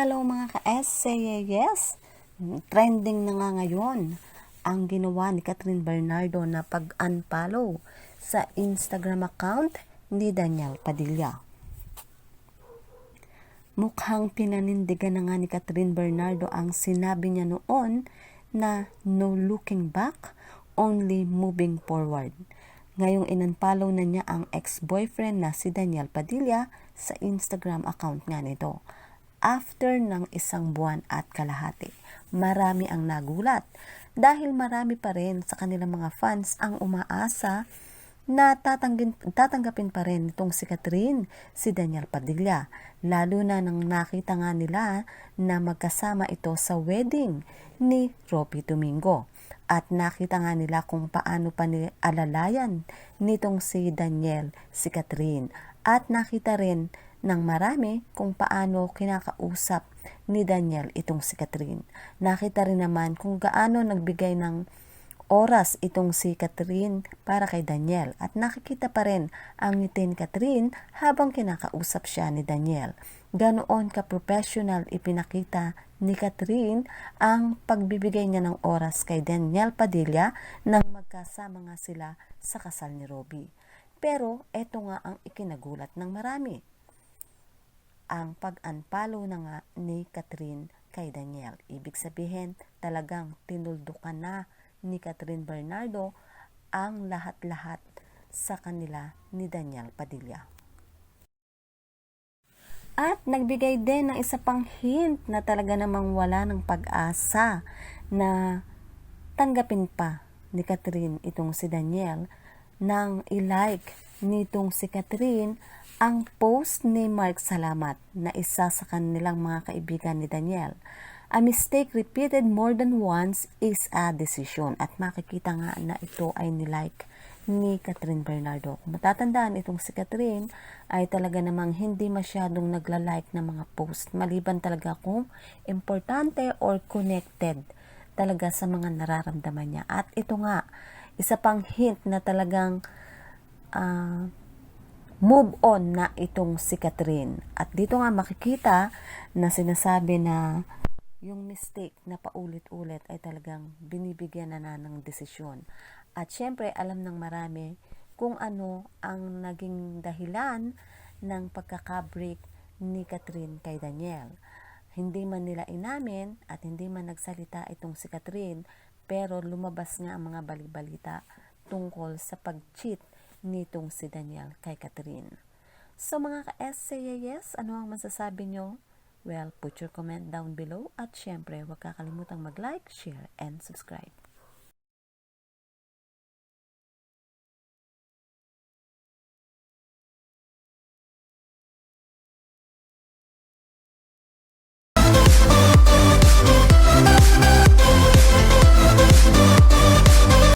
Hello mga ka-SCAS! Trending na nga ngayon ang ginawa ni Catherine Bernardo na pag-unfollow sa Instagram account ni Daniel Padilla. Mukhang pinanindigan na nga ni Catherine Bernardo ang sinabi niya noon na no looking back, only moving forward. Ngayong in-unfollow na niya ang ex-boyfriend na si Daniel Padilla sa Instagram account nga nito. After ng 1 buwan at kalahati, marami ang nagulat dahil marami pa rin sa kanilang mga fans ang umaasa na tatanggapin pa rin itong si Catherine, si Daniel Padilla, lalo na nang nakita nga nila na magkasama ito sa wedding ni Robby Domingo. At nakita nga nila kung paano pa alalayan nitong si Daniel, si Catherine. At nakita rin ng marami kung paano kinakausap ni Daniel itong si Catherine. Nakita rin naman kung gaano nagbigay ng oras itong si Catherine para kay Daniel. At nakikita pa rin ang ngiti ni Catherine habang kinakausap siya ni Daniel. Ganoon ka-professional ipinakita ni Catherine ang pagbibigay niya ng oras kay Daniel Padilla nang magkasama nga sila sa kasal ni Robby. Pero eto nga ang ikinagulat ng marami. Ang pag-unfollow na nga ni Catherine kay Daniel. Ibig sabihin, talagang tinuldukan na ni Catherine Bernardo ang lahat-lahat sa kanila ni Daniel Padilla. At nagbigay din ng isa pang hint na talaga namang wala ng pag-asa na tanggapin pa ni Catherine itong si Daniel nang i-like nitong si Catherine ang post ni Mark Salamat na isa sa kanilang mga kaibigan ni Daniel. A mistake repeated more than once is a decision. At makikita nga na ito ay nilike ni Catherine Bernardo. Kung matatandaan, itong si Catherine ay talaga namang hindi masyadong nagla-like ng mga post. Maliban talaga kung importante or connected talaga sa mga nararamdaman niya. At ito nga, isa pang hint na talagang move on na itong si Catherine. At dito nga makikita na sinasabi na yung mistake na paulit-ulit ay talagang binibigyan na ng desisyon. At syempre, alam ng marami kung ano ang naging dahilan ng pagkakabreak ni Catherine kay Daniel. Hindi man nila inamin at hindi man nagsalita itong si Catherine, pero lumabas nga ang mga balibalita tungkol sa pag-cheat nitong si Daniel kay Catherine. So mga ka-SCAS, ano ang masasabi nyo? Well, put your comment down below at syempre huwag kakalimutang mag-like, share, and subscribe.